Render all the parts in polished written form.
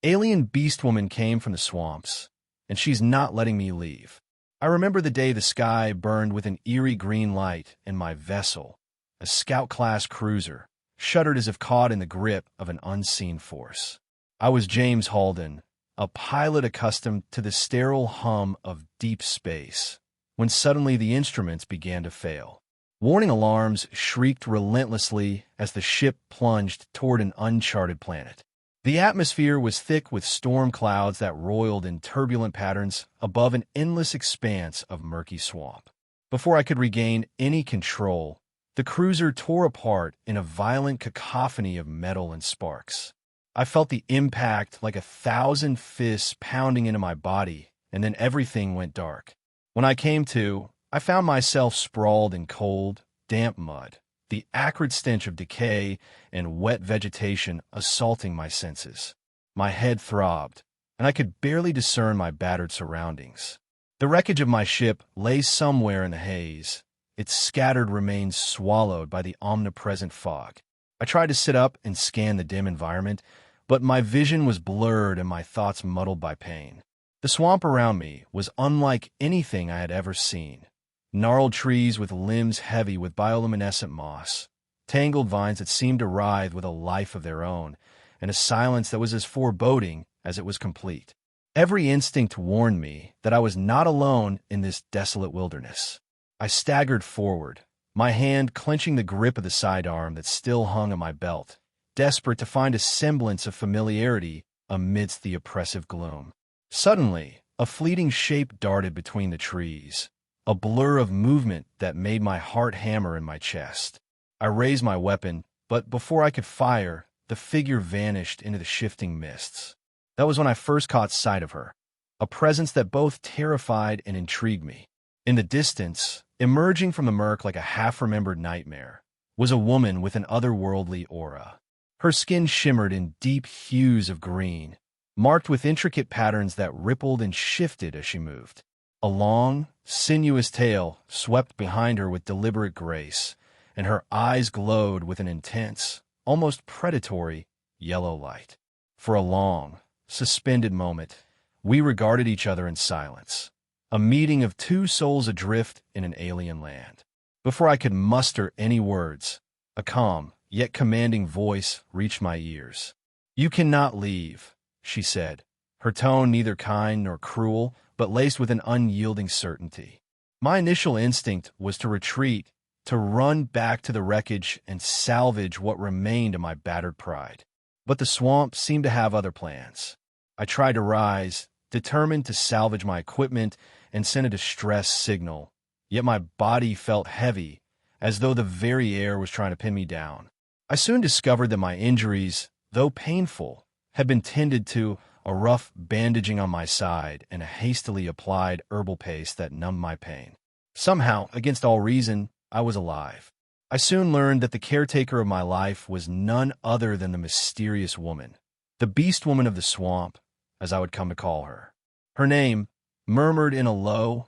Alien Beastwoman came from the swamps, and she's not letting me leave. I remember the day the sky burned with an eerie green light and my vessel, a scout-class cruiser, shuddered as if caught in the grip of an unseen force. I was James Halden, a pilot accustomed to the sterile hum of deep space, when suddenly the instruments began to fail. Warning alarms shrieked relentlessly as the ship plunged toward an uncharted planet. The atmosphere was thick with storm clouds that roiled in turbulent patterns above an endless expanse of murky swamp. Before I could regain any control, the cruiser tore apart in a violent cacophony of metal and sparks. I felt the impact like 1,000 fists pounding into my body, and then everything went dark. When I came to, I found myself sprawled in cold, damp mud, the acrid stench of decay and wet vegetation assaulting my senses. My head throbbed, and I could barely discern my battered surroundings. The wreckage of my ship lay somewhere in the haze, its scattered remains swallowed by the omnipresent fog. I tried to sit up and scan the dim environment, but my vision was blurred and my thoughts muddled by pain. The swamp around me was unlike anything I had ever seen. Gnarled trees with limbs heavy with bioluminescent moss, tangled vines that seemed to writhe with a life of their own, and a silence that was as foreboding as it was complete. Every instinct warned me that I was not alone in this desolate wilderness. I staggered forward, my hand clenching the grip of the sidearm that still hung on my belt, desperate to find a semblance of familiarity amidst the oppressive gloom. Suddenly, a fleeting shape darted between the trees, a blur of movement that made my heart hammer in my chest. I raised my weapon, but before I could fire, the figure vanished into the shifting mists. That was when I first caught sight of her, a presence that both terrified and intrigued me. In the distance, emerging from the murk like a half-remembered nightmare, was a woman with an otherworldly aura. Her skin shimmered in deep hues of green, marked with intricate patterns that rippled and shifted as she moved. A long, sinuous tail swept behind her with deliberate grace, and her eyes glowed with an intense, almost predatory, yellow light. For a long, suspended moment, we regarded each other in silence, a meeting of two souls adrift in an alien land. Before I could muster any words, a calm, yet commanding voice reached my ears. "You cannot leave," she said, her tone neither kind nor cruel, but laced with an unyielding certainty. My initial instinct was to retreat, to run back to the wreckage and salvage what remained of my battered pride. But the swamp seemed to have other plans. I tried to rise, determined to salvage my equipment and send a distress signal, yet my body felt heavy, as though the very air was trying to pin me down. I soon discovered that my injuries, though painful, had been tended to, a rough bandaging on my side and a hastily applied herbal paste that numbed my pain. Somehow, against all reason, I was alive. I soon learned that the caretaker of my life was none other than the mysterious woman, the Beastwoman of the swamp, as I would come to call her. Her name, murmured in a low,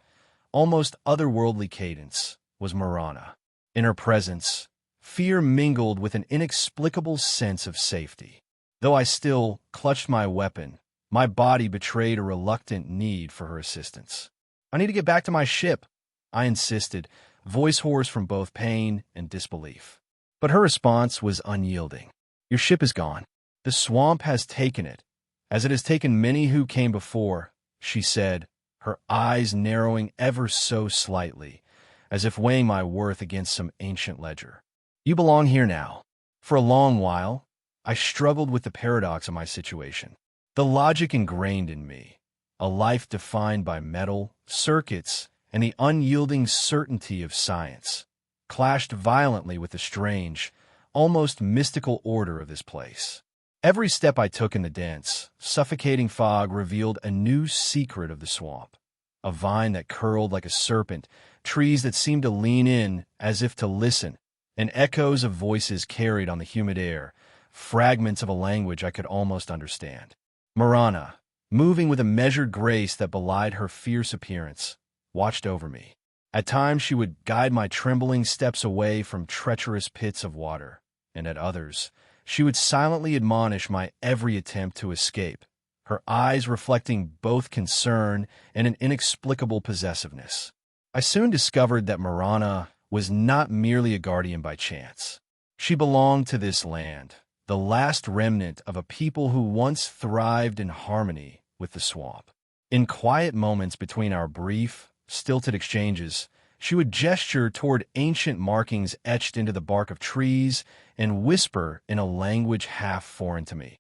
almost otherworldly cadence, was Marana. In her presence, fear mingled with an inexplicable sense of safety. Though I still clutched my weapon, my body betrayed a reluctant need for her assistance. "I need to get back to my ship," I insisted, voice hoarse from both pain and disbelief. But her response was unyielding. "Your ship is gone. The swamp has taken it, as it has taken many who came before," she said, her eyes narrowing ever so slightly, as if weighing my worth against some ancient ledger. "You belong here now." For a long while, I struggled with the paradox of my situation. The logic ingrained in me, a life defined by metal, circuits, and the unyielding certainty of science, clashed violently with the strange, almost mystical order of this place. Every step I took in the dense, suffocating fog revealed a new secret of the swamp. A vine that curled like a serpent, trees that seemed to lean in as if to listen, and echoes of voices carried on the humid air, fragments of a language I could almost understand. Marana, moving with a measured grace that belied her fierce appearance, watched over me. At times she would guide my trembling steps away from treacherous pits of water, and at others she would silently admonish my every attempt to escape, her eyes reflecting both concern and an inexplicable possessiveness. I soon discovered that Marana was not merely a guardian by chance. She belonged to this land, the last remnant of a people who once thrived in harmony with the swamp. In quiet moments between our brief, stilted exchanges, she would gesture toward ancient markings etched into the bark of trees and whisper in a language half foreign to me,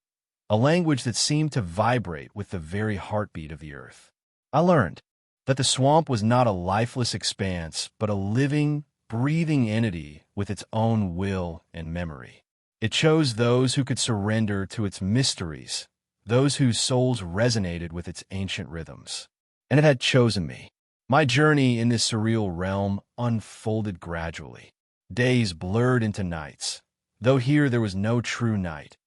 a language that seemed to vibrate with the very heartbeat of the earth. I learned that the swamp was not a lifeless expanse, but a living, breathing entity with its own will and memory. It chose those who could surrender to its mysteries, those whose souls resonated with its ancient rhythms. And it had chosen me. My journey in this surreal realm unfolded gradually. Days blurred into nights, though here there was no true night,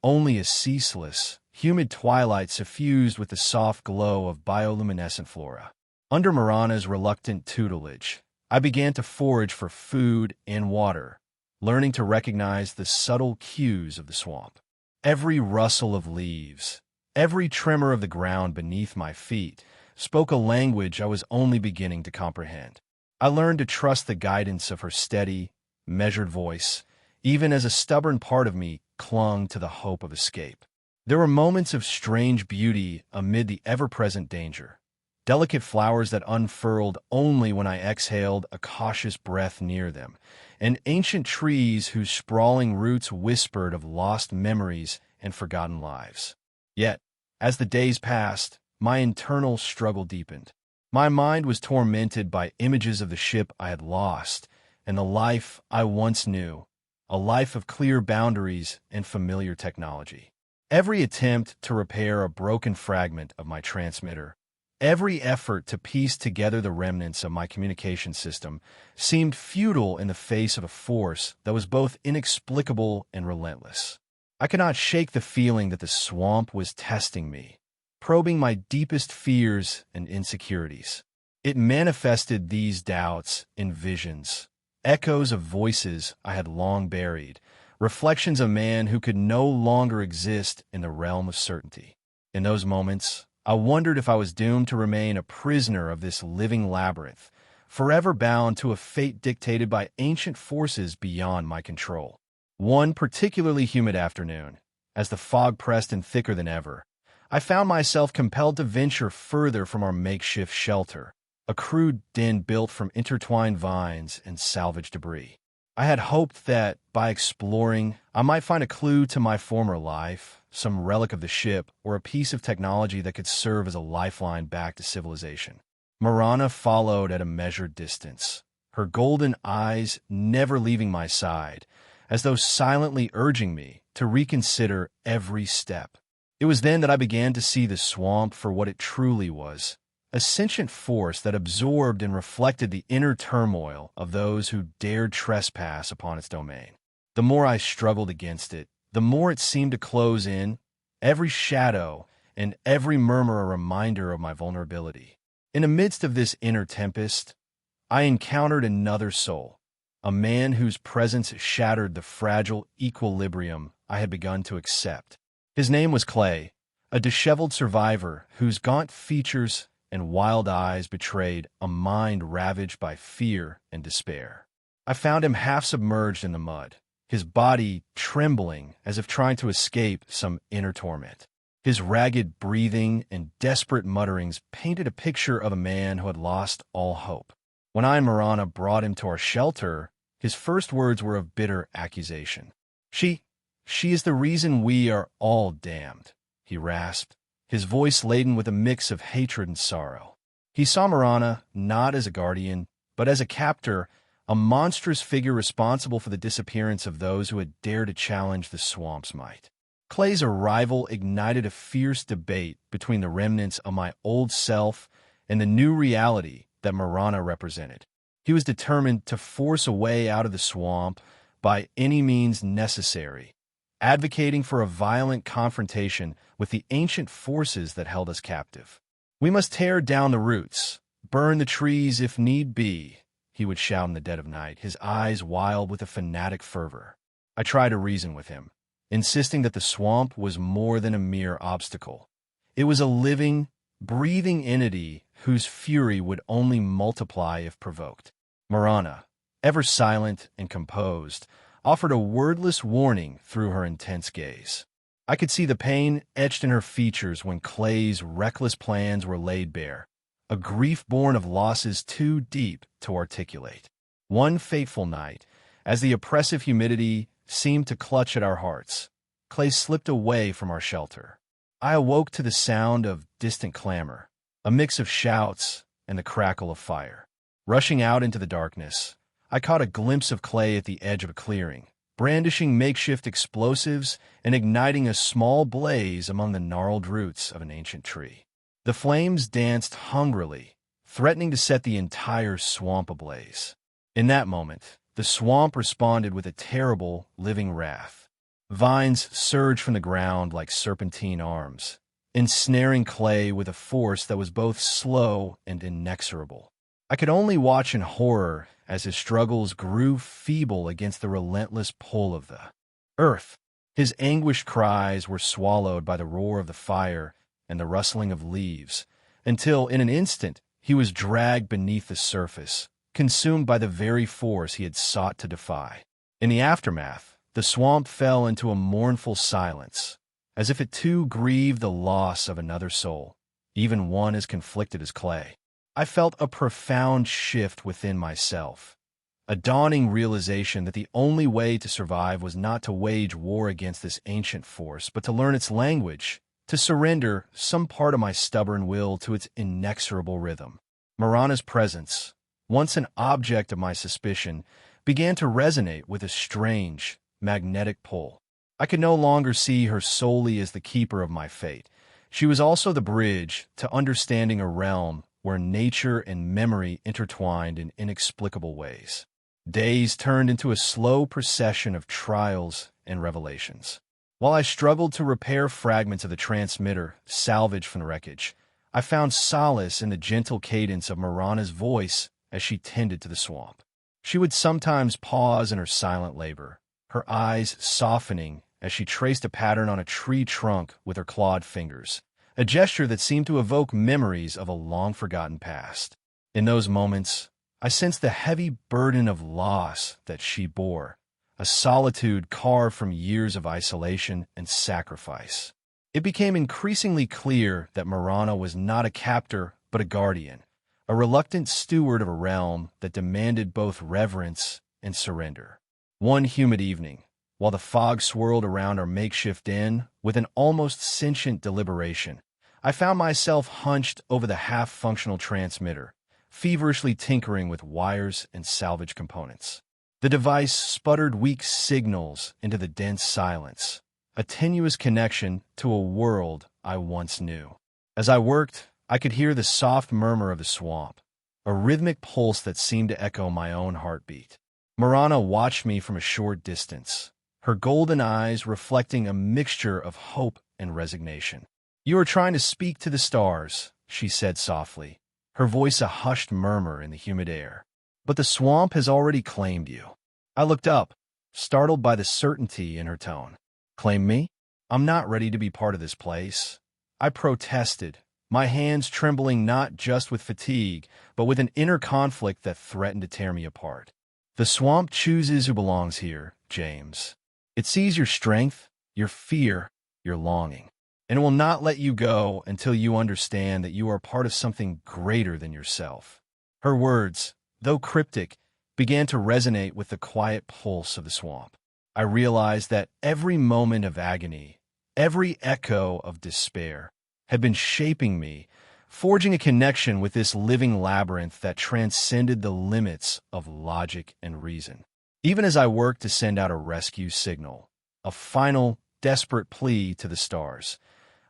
only a ceaseless, humid twilight suffused with the soft glow of bioluminescent flora. Under Marana's reluctant tutelage, I began to forage for food and water, learning to recognize the subtle cues of the swamp. Every rustle of leaves, every tremor of the ground beneath my feet spoke a language I was only beginning to comprehend. I learned to trust the guidance of her steady, measured voice, even as a stubborn part of me clung to the hope of escape. There were moments of strange beauty amid the ever-present danger, delicate flowers that unfurled only when I exhaled a cautious breath near them, and ancient trees whose sprawling roots whispered of lost memories and forgotten lives. Yet, as the days passed, my internal struggle deepened. My mind was tormented by images of the ship I had lost and the life I once knew, a life of clear boundaries and familiar technology. Every attempt to repair a broken fragment of my transmitter, every effort to piece together the remnants of my communication system seemed futile in the face of a force that was both inexplicable and relentless. I could not shake the feeling that the swamp was testing me, probing my deepest fears and insecurities. It manifested these doubts in visions, echoes of voices I had long buried, reflections of man who could no longer exist in the realm of certainty. In those moments, I wondered if I was doomed to remain a prisoner of this living labyrinth, forever bound to a fate dictated by ancient forces beyond my control. One particularly humid afternoon, as the fog pressed in thicker than ever, I found myself compelled to venture further from our makeshift shelter, a crude den built from intertwined vines and salvaged debris. I had hoped that, by exploring, I might find a clue to my former life, some relic of the ship, or a piece of technology that could serve as a lifeline back to civilization. Marana followed at a measured distance, her golden eyes never leaving my side, as though silently urging me to reconsider every step. It was then that I began to see the swamp for what it truly was, a sentient force that absorbed and reflected the inner turmoil of those who dared trespass upon its domain. The more I struggled against it, the more it seemed to close in, every shadow and every murmur a reminder of my vulnerability. In the midst of this inner tempest, I encountered another soul, a man whose presence shattered the fragile equilibrium I had begun to accept. His name was Clay, a disheveled survivor whose gaunt features and wild eyes betrayed a mind ravaged by fear and despair. I found him half submerged in the mud, his body trembling as if trying to escape some inner torment. His ragged breathing and desperate mutterings painted a picture of a man who had lost all hope. When I and Marana brought him to our shelter, his first words were of bitter accusation. She is the reason we are all damned, he rasped, his voice laden with a mix of hatred and sorrow. He saw Marana not as a guardian, but as a captor, a monstrous figure responsible for the disappearance of those who had dared to challenge the swamp's might. Clay's arrival ignited a fierce debate between the remnants of my old self and the new reality that Marana represented. He was determined to force a way out of the swamp by any means necessary, advocating for a violent confrontation with the ancient forces that held us captive. "We must tear down the roots, burn the trees if need be," he would shout in the dead of night, his eyes wild with a fanatic fervor. I tried to reason with him, insisting that the swamp was more than a mere obstacle. It was a living, breathing entity whose fury would only multiply if provoked. Marana, ever silent and composed, offered a wordless warning through her intense gaze. I could see the pain etched in her features when Clay's reckless plans were laid bare, a grief born of losses too deep to articulate. One fateful night, as the oppressive humidity seemed to clutch at our hearts, Clay slipped away from our shelter. I awoke to the sound of distant clamor, a mix of shouts and the crackle of fire. Rushing out into the darkness, I caught a glimpse of Clay at the edge of a clearing, brandishing makeshift explosives and igniting a small blaze among the gnarled roots of an ancient tree. The flames danced hungrily, threatening to set the entire swamp ablaze. In that moment, the swamp responded with a terrible, living wrath. Vines surged from the ground like serpentine arms, ensnaring Clay with a force that was both slow and inexorable. I could only watch in horror as his struggles grew feeble against the relentless pull of the earth. His anguished cries were swallowed by the roar of the fire and the rustling of leaves, until, in an instant, he was dragged beneath the surface, consumed by the very force he had sought to defy. In the aftermath, the swamp fell into a mournful silence, as if it too grieved the loss of another soul, even one as conflicted as Clay. I felt a profound shift within myself, a dawning realization that the only way to survive was not to wage war against this ancient force, but to learn its language, to surrender some part of my stubborn will to its inexorable rhythm. Marana's presence, once an object of my suspicion, began to resonate with a strange, magnetic pull. I could no longer see her solely as the keeper of my fate. She was also the bridge to understanding a realm where nature and memory intertwined in inexplicable ways. Days turned into a slow procession of trials and revelations. While I struggled to repair fragments of the transmitter salvaged from the wreckage, I found solace in the gentle cadence of Marana's voice as she tended to the swamp. She would sometimes pause in her silent labor, her eyes softening as she traced a pattern on a tree trunk with her clawed fingers, a gesture that seemed to evoke memories of a long-forgotten past. In those moments, I sensed the heavy burden of loss that she bore, a solitude carved from years of isolation and sacrifice. It became increasingly clear that Marana was not a captor but a guardian, a reluctant steward of a realm that demanded both reverence and surrender. One humid evening, while the fog swirled around our makeshift inn with an almost sentient deliberation, I found myself hunched over the half-functional transmitter, feverishly tinkering with wires and salvage components. The device sputtered weak signals into the dense silence, a tenuous connection to a world I once knew. As I worked, I could hear the soft murmur of the swamp, a rhythmic pulse that seemed to echo my own heartbeat. Marana watched me from a short distance, her golden eyes reflecting a mixture of hope and resignation. "You are trying to speak to the stars," she said softly, her voice a hushed murmur in the humid air. "But the swamp has already claimed you." I looked up, startled by the certainty in her tone. "Claim me? I'm not ready to be part of this place." I protested, my hands trembling not just with fatigue, but with an inner conflict that threatened to tear me apart. "The swamp chooses who belongs here, James. It sees your strength, your fear, your longing, and will not let you go until you understand that you are part of something greater than yourself." Her words, though cryptic, began to resonate with the quiet pulse of the swamp. I realized that every moment of agony, every echo of despair, had been shaping me, forging a connection with this living labyrinth that transcended the limits of logic and reason. Even as I worked to send out a rescue signal, a final, desperate plea to the stars,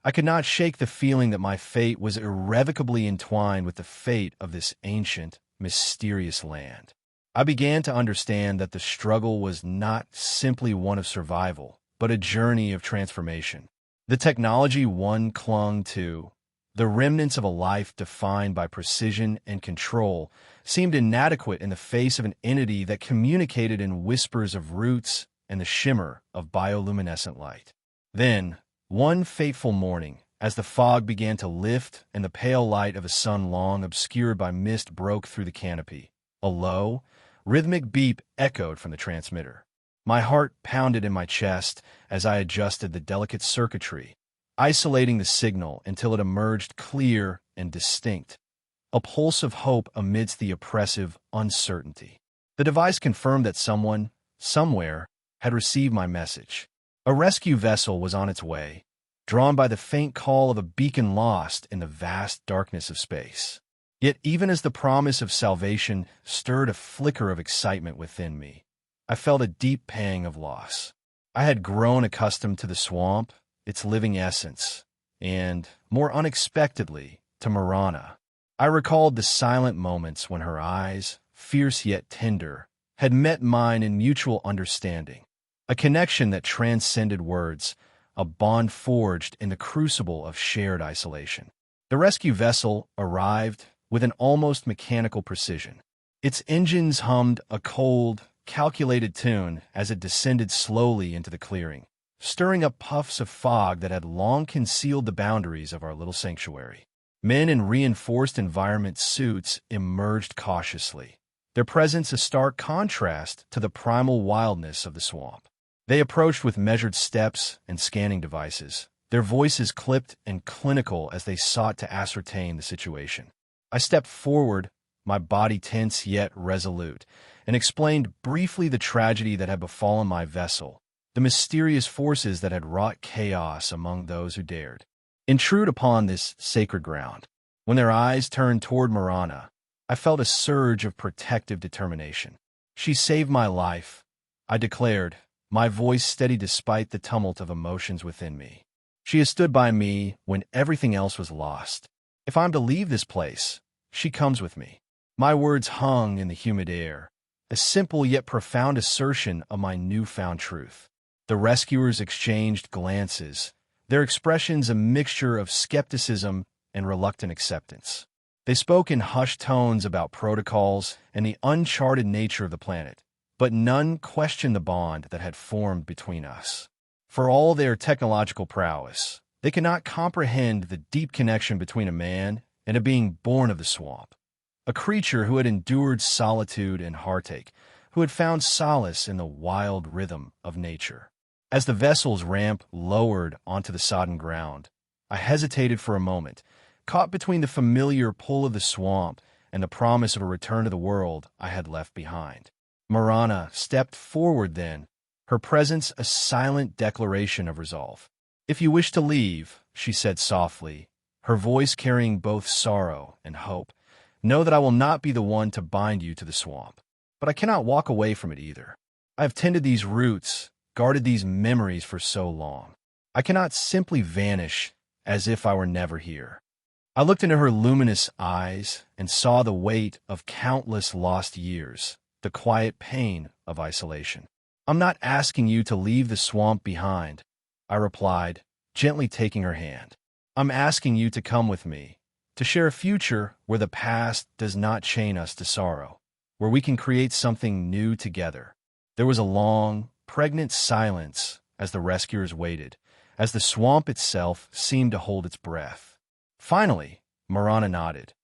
I could not shake the feeling that my fate was irrevocably entwined with the fate of this ancient, mysterious land. I began to understand that the struggle was not simply one of survival, but a journey of transformation. The technology one clung to, the remnants of a life defined by precision and control, seemed inadequate in the face of an entity that communicated in whispers of roots and the shimmer of bioluminescent light. Then, one fateful morning, as the fog began to lift and the pale light of a sun long obscured by mist broke through the canopy. A low, rhythmic beep echoed from the transmitter. My heart pounded in my chest as I adjusted the delicate circuitry, isolating the signal until it emerged clear and distinct, a pulse of hope amidst the oppressive uncertainty. The device confirmed that someone, somewhere, had received my message. A rescue vessel was on its way, drawn by the faint call of a beacon lost in the vast darkness of space. Yet even as the promise of salvation stirred a flicker of excitement within me, I felt a deep pang of loss. I had grown accustomed to the swamp, its living essence, and, more unexpectedly, to Marana. I recalled the silent moments when her eyes, fierce yet tender, had met mine in mutual understanding, a connection that transcended words, a bond forged in the crucible of shared isolation. The rescue vessel arrived with an almost mechanical precision. Its engines hummed a cold, calculated tune as it descended slowly into the clearing, stirring up puffs of fog that had long concealed the boundaries of our little sanctuary. Men in reinforced environment suits emerged cautiously, their presence a stark contrast to the primal wildness of the swamp. They approached with measured steps and scanning devices, their voices clipped and clinical as they sought to ascertain the situation. I stepped forward, my body tense yet resolute, and explained briefly the tragedy that had befallen my vessel, the mysterious forces that had wrought chaos among those who dared intrude upon this sacred ground. When their eyes turned toward Marana, I felt a surge of protective determination. "She saved my life," I declared, my voice steady despite the tumult of emotions within me. "She has stood by me when everything else was lost. If I'm to leave this place, she comes with me." My words hung in the humid air, a simple yet profound assertion of my newfound truth. The rescuers exchanged glances, their expressions a mixture of skepticism and reluctant acceptance. They spoke in hushed tones about protocols and the uncharted nature of the planet, but none questioned the bond that had formed between us. For all their technological prowess, they could not comprehend the deep connection between a man and a being born of the swamp, a creature who had endured solitude and heartache, who had found solace in the wild rhythm of nature. As the vessel's ramp lowered onto the sodden ground, I hesitated for a moment, caught between the familiar pull of the swamp and the promise of a return to the world I had left behind. Marana stepped forward then, her presence a silent declaration of resolve. "If you wish to leave," she said softly, her voice carrying both sorrow and hope, "know that I will not be the one to bind you to the swamp. But I cannot walk away from it either. I have tended these roots, guarded these memories for so long. I cannot simply vanish as if I were never here." I looked into her luminous eyes and saw the weight of countless lost years, the quiet pain of isolation. "I'm not asking you to leave the swamp behind," I replied, gently taking her hand. "I'm asking you to come with me, to share a future where the past does not chain us to sorrow, where we can create something new together." There was a long, pregnant silence as the rescuers waited, as the swamp itself seemed to hold its breath. Finally, Marana nodded,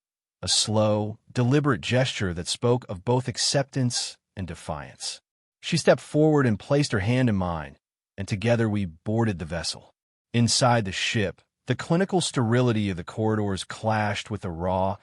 a slow, deliberate gesture that spoke of both acceptance and defiance. She stepped forward and placed her hand in mine, and together we boarded the vessel. Inside the ship, the clinical sterility of the corridors clashed with the raw,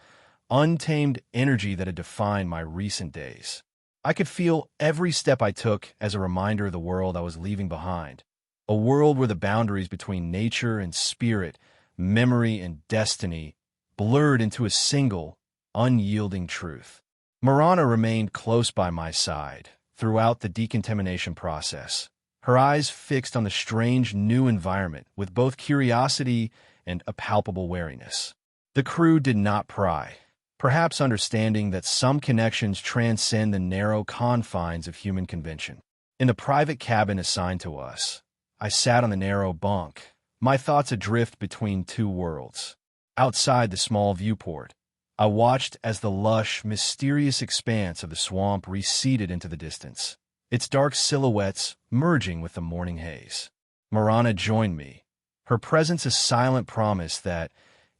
untamed energy that had defined my recent days. I could feel every step I took as a reminder of the world I was leaving behind, a world where the boundaries between nature and spirit, memory and destiny, blurred into a single, unyielding truth. Marana remained close by my side throughout the decontamination process, her eyes fixed on the strange new environment with both curiosity and a palpable wariness. The crew did not pry, perhaps understanding that some connections transcend the narrow confines of human convention. In the private cabin assigned to us, I sat on the narrow bunk, my thoughts adrift between two worlds. Outside the small viewport, I watched as the lush, mysterious expanse of the swamp receded into the distance, its dark silhouettes merging with the morning haze. Marana joined me, her presence a silent promise that,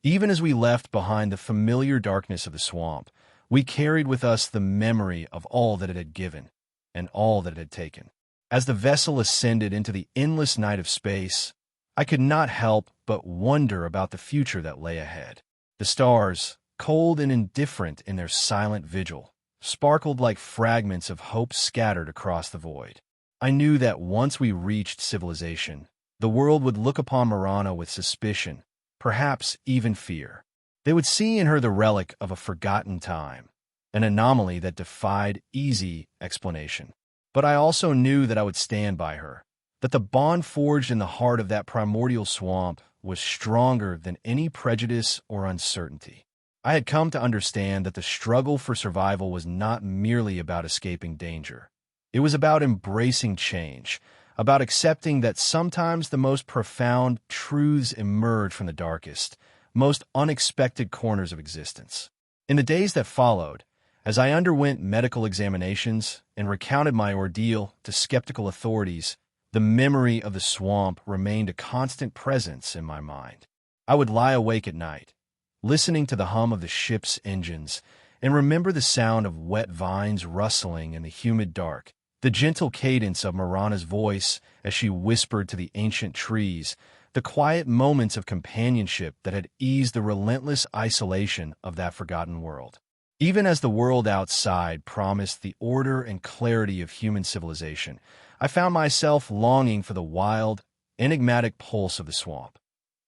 even as we left behind the familiar darkness of the swamp, we carried with us the memory of all that it had given and all that it had taken. As the vessel ascended into the endless night of space, I could not help but wonder about the future that lay ahead. The stars, cold and indifferent in their silent vigil, sparkled like fragments of hope scattered across the void. I knew that once we reached civilization, the world would look upon Marana with suspicion, perhaps even fear. They would see in her the relic of a forgotten time, an anomaly that defied easy explanation. But I also knew that I would stand by her, that the bond forged in the heart of that primordial swamp was stronger than any prejudice or uncertainty. I had come to understand that the struggle for survival was not merely about escaping danger. It was about embracing change, about accepting that sometimes the most profound truths emerge from the darkest, most unexpected corners of existence. In the days that followed, as I underwent medical examinations and recounted my ordeal to skeptical authorities, the memory of the swamp remained a constant presence in my mind. I would lie awake at night, listening to the hum of the ship's engines, and remember the sound of wet vines rustling in the humid dark, the gentle cadence of Marana's voice as she whispered to the ancient trees, the quiet moments of companionship that had eased the relentless isolation of that forgotten world. Even as the world outside promised the order and clarity of human civilization, I found myself longing for the wild, enigmatic pulse of the swamp,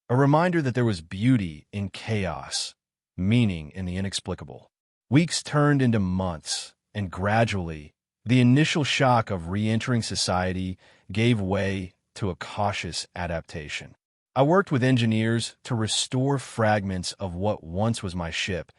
a reminder that there was beauty in chaos, meaning in the inexplicable. Weeks turned into months, and gradually, the initial shock of re-entering society gave way to a cautious adaptation. I worked with engineers to restore fragments of what once was my ship,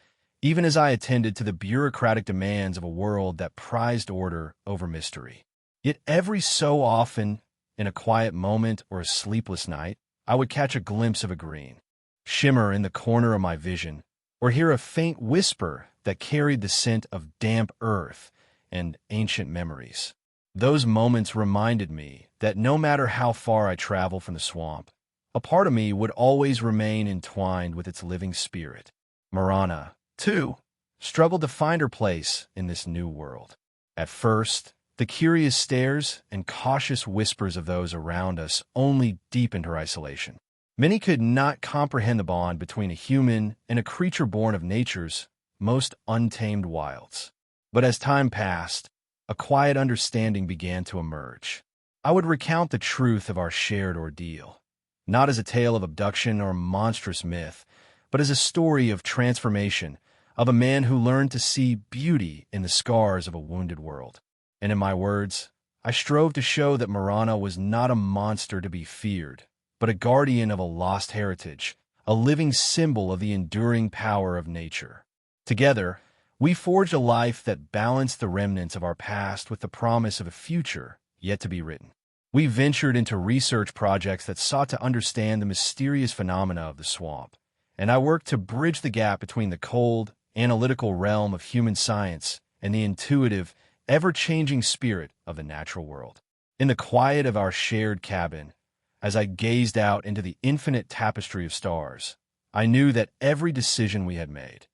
even as I attended to the bureaucratic demands of a world that prized order over mystery. Yet every so often, in a quiet moment or a sleepless night, I would catch a glimpse of a green shimmer in the corner of my vision, or hear a faint whisper that carried the scent of damp earth and ancient memories. Those moments reminded me that no matter how far I traveled from the swamp, a part of me would always remain entwined with its living spirit. Marana, too, struggled to find her place in this new world. At first, the curious stares and cautious whispers of those around us only deepened her isolation. Many could not comprehend the bond between a human and a creature born of nature's most untamed wilds. But as time passed, a quiet understanding began to emerge. I would recount the truth of our shared ordeal, not as a tale of abduction or monstrous myth, but as a story of transformation, of a man who learned to see beauty in the scars of a wounded world. And in my words, I strove to show that Marana was not a monster to be feared, but a guardian of a lost heritage, a living symbol of the enduring power of nature. Together, we forged a life that balanced the remnants of our past with the promise of a future yet to be written. We ventured into research projects that sought to understand the mysterious phenomena of the swamp, and I worked to bridge the gap between the cold, analytical realm of human science and the intuitive, ever-changing spirit of the natural world. In the quiet of our shared cabin, as I gazed out into the infinite tapestry of stars, I knew that every decision we had made,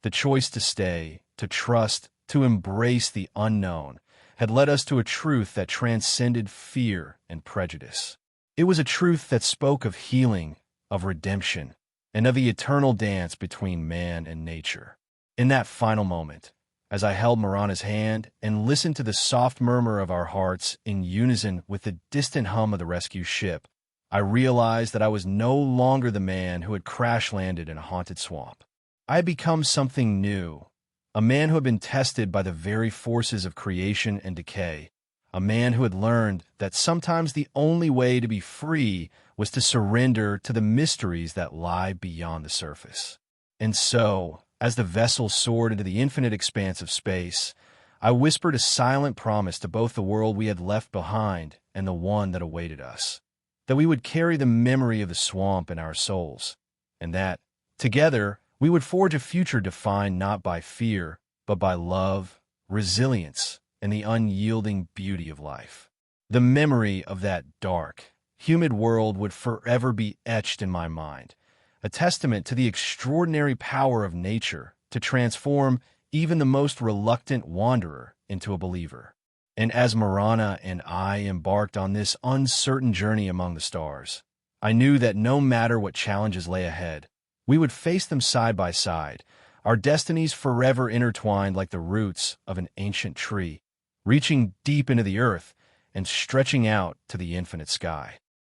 the choice to stay, to trust, to embrace the unknown, had led us to a truth that transcended fear and prejudice. It was a truth that spoke of healing, of redemption, and of the eternal dance between man and nature. In that final moment, as I held Marana's hand and listened to the soft murmur of our hearts in unison with the distant hum of the rescue ship, I realized that I was no longer the man who had crash-landed in a haunted swamp. I had become something new, a man who had been tested by the very forces of creation and decay, a man who had learned that sometimes the only way to be free was to surrender to the mysteries that lie beyond the surface. And so, as the vessel soared into the infinite expanse of space, I whispered a silent promise to both the world we had left behind and the one that awaited us, that we would carry the memory of the swamp in our souls, and that, together, we would forge a future defined not by fear, but by love, resilience, and the unyielding beauty of life. The memory of that dark, humid world would forever be etched in my mind, a testament to the extraordinary power of nature to transform even the most reluctant wanderer into a believer. And as Marana and I embarked on this uncertain journey among the stars, I knew that no matter what challenges lay ahead, we would face them side by side, our destinies forever intertwined like the roots of an ancient tree, reaching deep into the earth and stretching out to the infinite sky.